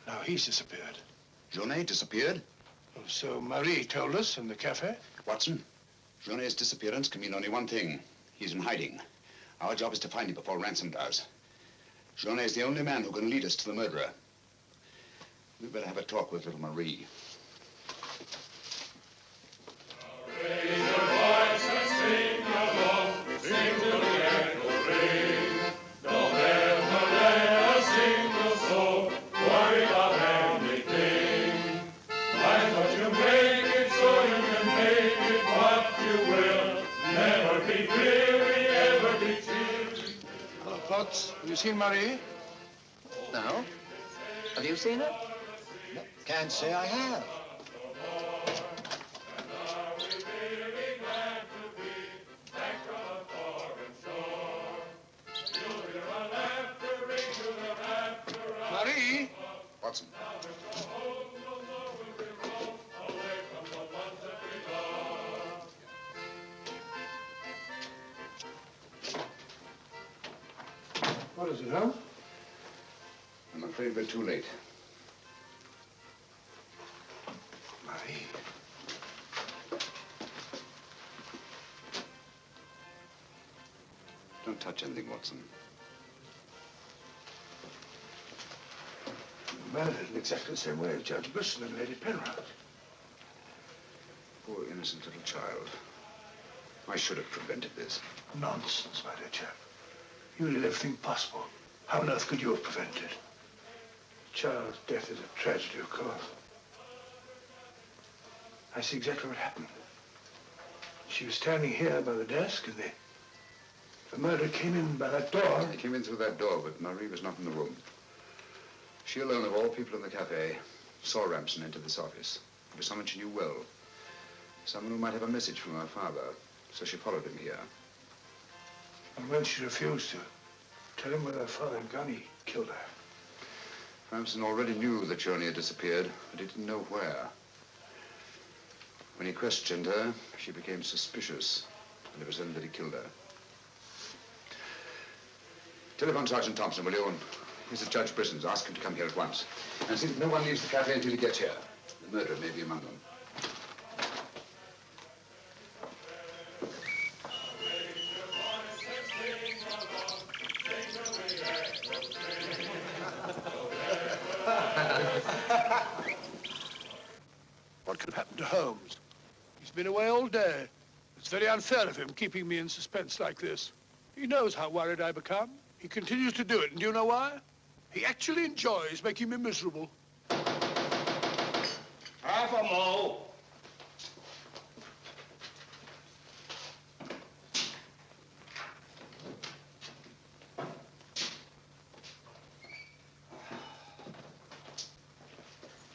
Now he's disappeared. Jaunet disappeared? So Marie told us in the cafe. Watson, Jaunet's disappearance can mean only one thing. He's in hiding. Our job is to find him before Ransom does. Jaunet's the only man who can lead us to the murderer. We'd better have a talk with little Marie. Raise your voice and sing along, sing till the echo ring. Don't ever let a single soul worry about anything. Find what you make it so you can make it what you will. Never be weary, ever be cheery. Hello, Potts. Have you seen Marie? No. Have you seen her? No, can't say I have. Marie? Watson. What is it, Holmes? I'm afraid we're too late. Marie. Don't touch anything, Watson. Murdered in exactly the same way as Judge Brisson and Lady Penrose. Poor innocent little child. I should have prevented this. Nonsense, my dear chap. You did everything possible. How on earth could you have prevented it? The child's death is a tragedy, of course. I see exactly what happened. She was standing here by the desk, and the murderer came in by that door. He came in through that door, but Marie was not in the room. She alone, of all people in the cafe, saw Ramson enter this office. It was someone she knew well. Someone who might have a message from her father. So she followed him here. And when she refused to tell him where her father had gone, he killed her. Ramson already knew that Jaunet had disappeared, but he didn't know where. When he questioned her, she became suspicious, and it was then that he killed her. Telephone Sergeant Thompson, will you? He's at Judge Brisson's. Ask him to come here at once. And see that no one leaves the cafe until he gets here. The murderer may be among them. What could happen to Holmes? He's been away all day. It's very unfair of him keeping me in suspense like this. He knows how worried I become. He continues to do it, and do you know why? He actually enjoys making me miserable. Half a mo.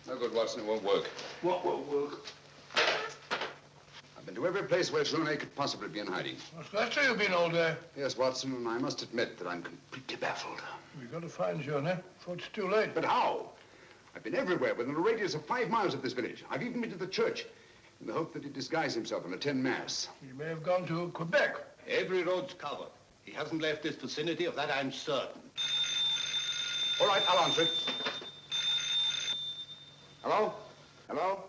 No good, Watson. It won't work. What won't work? I've been to every place where Jaunet could possibly be in hiding. That's where you've been all day. Yes, Watson, and I must admit that I'm completely baffled. We've got to find Jaunet before it's too late. But how? I've been everywhere within a radius of 5 miles of this village. I've even been to the church in the hope that he'd disguise himself and attend mass. He may have gone to Quebec. Every road's covered. He hasn't left this vicinity, of that I'm certain. All right, I'll answer it. Hello? Hello?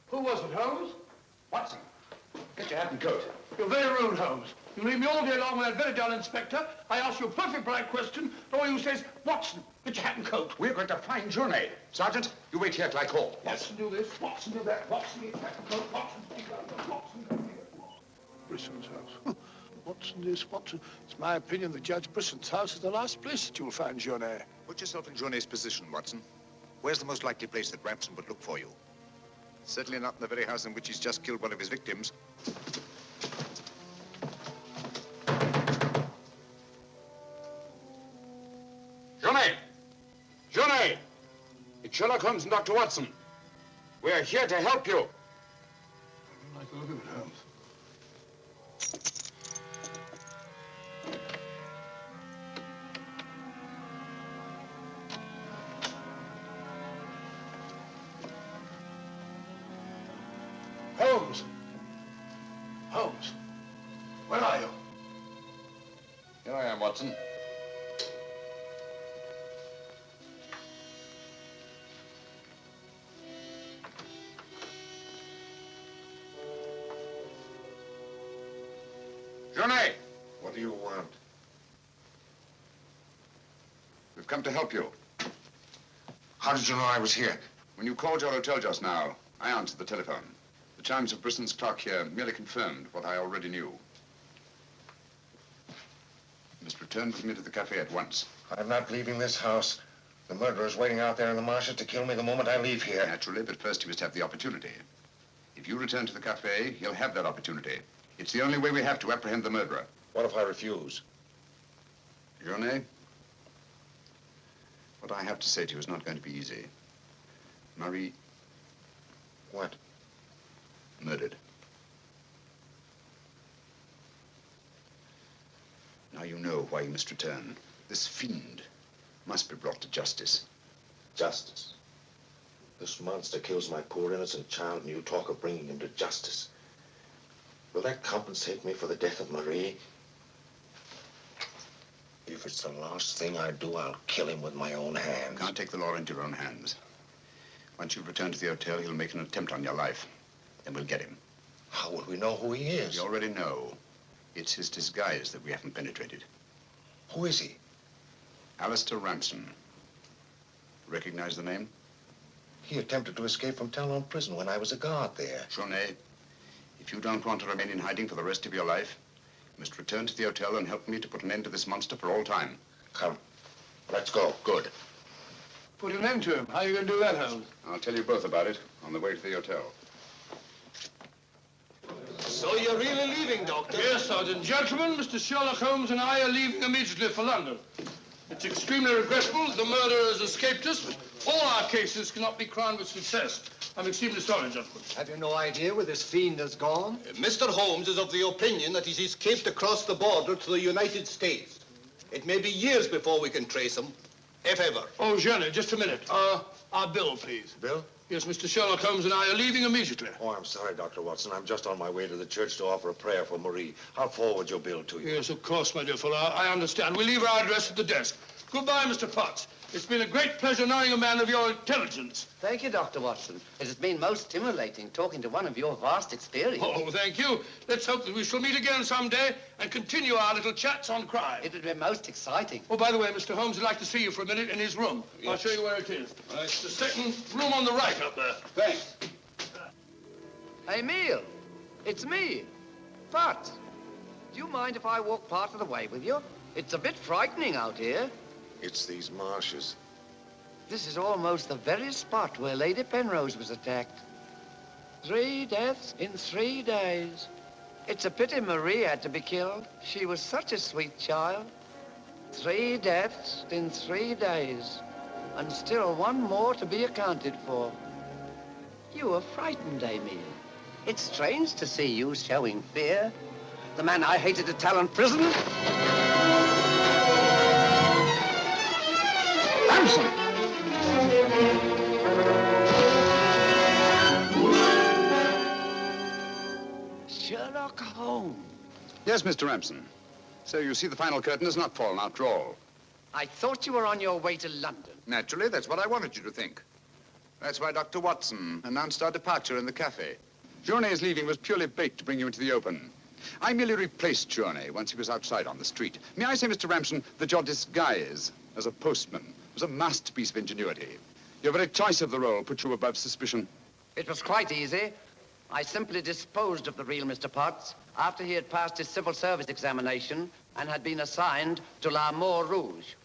Who was it, Holmes? Watson, get your hat and coat. You're very rude, Holmes. You leave me all day long with that very dull inspector. I ask you a perfect polite question, and all you say is, Watson, get your hat and coat. We're going to find Jaunet. Sergeant, you wait here till I call. Watson, do this. Watson, do that. Watson, get your hat and coat. Watson, speak up. Watson, come here. Brisson's house. Watson, this, Watson. It's my opinion that Judge Brisson's house is the last place that you'll find Jaunet. Put yourself in Jaunet's position, Watson. Where's the most likely place that Ramson would look for you? Certainly not in the very house in which he's just killed one of his victims. Jaunet! Jaunet! It's Sherlock Holmes and Dr. Watson. We're here to help you. I don't like the look of it, Holmes. Holmes! Watson. Johnny! What do you want? We've come to help you. How did you know I was here? When you called your hotel just now, I answered the telephone. The chimes of Brisson's clock here merely confirmed what I already knew. You must return with me to the cafe at once. I'm not leaving this house. The murderer's waiting out there in the marshes to kill me the moment I leave here. Naturally, but first he must have the opportunity. If you return to the cafe, he'll have that opportunity. It's the only way we have to apprehend the murderer. What if I refuse? Journey, what I have to say to you is not going to be easy. Marie... What? Murdered. Now you know why you must return. This fiend must be brought to justice. Justice. This monster kills my poor innocent child, and you talk of bringing him to justice. Will that compensate me for the death of Marie? If it's the last thing I do, I'll kill him with my own hands. You can't take the law into your own hands. Once you've returned to the hotel, he'll make an attempt on your life. Then we'll get him. How will we know who he is? We already know. It's his disguise that we haven't penetrated. Who is he? Alistair Ramson. Recognize the name? He attempted to escape from Talon prison when I was a guard there. Journey, if you don't want to remain in hiding for the rest of your life, you must return to the hotel and help me to put an end to this monster for all time. Come, let's go. Good. Put an end to him. How are you going to do that, Holmes? I'll tell you both about it on the way to the hotel. So you're really leaving, Doctor? Yes, Sergeant. Gentlemen, Mr. Sherlock Holmes and I are leaving immediately for London. It's extremely regrettable that the murderer has escaped us, but all our cases cannot be crowned with success. I'm extremely sorry, gentlemen. Have you no idea where this fiend has gone? Mr. Holmes is of the opinion that he's escaped across the border to the United States. It may be years before we can trace him, if ever. Oh, Jenny, just a minute. Our bill, please. Bill? Yes, Mr. Sherlock Holmes and I are leaving immediately. Oh, I'm sorry, Dr. Watson. I'm just on my way to the church to offer a prayer for Marie. I'll forward your bill to you. Yes, of course, my dear fellow. I understand. We'll leave our address at the desk. Goodbye, Mr. Potts. It's been a great pleasure knowing a man of your intelligence. Thank you, Dr. Watson. It has been most stimulating talking to one of your vast experience. Oh, thank you. Let's hope that we shall meet again someday and continue our little chats on crime. It would be most exciting. Oh, by the way, Mr. Holmes would like to see you for a minute in his room. Yes. I'll show you where it is. It's the second room on the right up there. Thanks. Emile, it's me, Pat. Do you mind if I walk part of the way with you? It's a bit frightening out here. It's these marshes. This is almost the very spot where Lady Penrose was attacked. 3 deaths in 3 days. It's a pity Marie had to be killed. She was such a sweet child. 3 deaths in 3 days. And still one more to be accounted for. You were frightened, Emile. It's strange to see you showing fear. The man I hated at Talon prison. Ramson! Sherlock Holmes. Yes, Mr. Ramson. So you see the final curtain has not fallen after all. I thought you were on your way to London. Naturally, that's what I wanted you to think. That's why Dr. Watson announced our departure in the cafe. Journey's leaving was purely bait to bring you into the open. I merely replaced Journey once he was outside on the street. May I say, Mr. Ramson, that your disguise as a postman was a masterpiece of ingenuity. Your very choice of the role put you above suspicion. It was quite easy. I simply disposed of the real Mr. Potts after he had passed his civil service examination and had been assigned to L'Amour Rouge.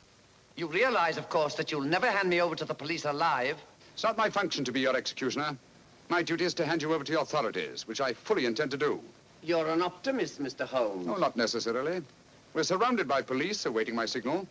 You realize, of course, that you'll never hand me over to the police alive. It's not my function to be your executioner. My duty is to hand you over to the authorities, which I fully intend to do. You're an optimist, Mr. Holmes. No, not necessarily. We're surrounded by police awaiting my signal.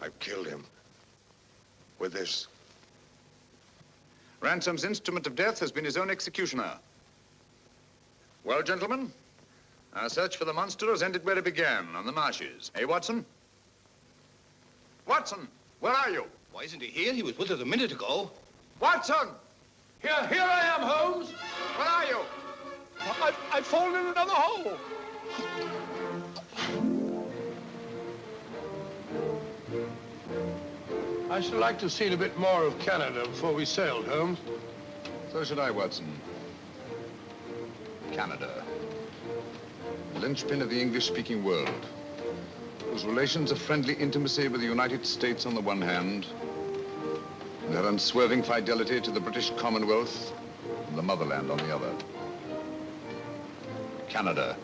I've killed him. With this. Ransom's instrument of death has been his own executioner. Well, gentlemen, our search for the monster has ended where it began, on the marshes. Eh, Watson? Watson, where are you? Why isn't he here? He was with us a minute ago. Watson! Here I am, Holmes. Where are you? I've fallen in another hole. I should like to have seen a bit more of Canada before we sailed, Holmes. So should I, Watson. Canada. The linchpin of the English-speaking world, whose relations of friendly intimacy with the United States on the one hand, and their unswerving fidelity to the British Commonwealth and the motherland on the other. Canada.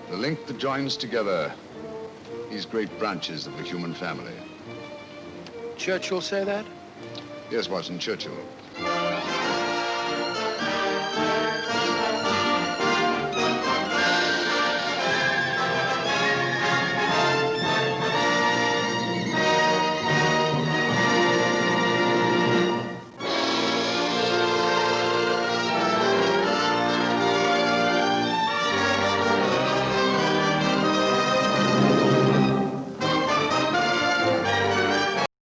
The link that joins together these great branches of the human family. Churchill say that? Yes, Watson, Churchill.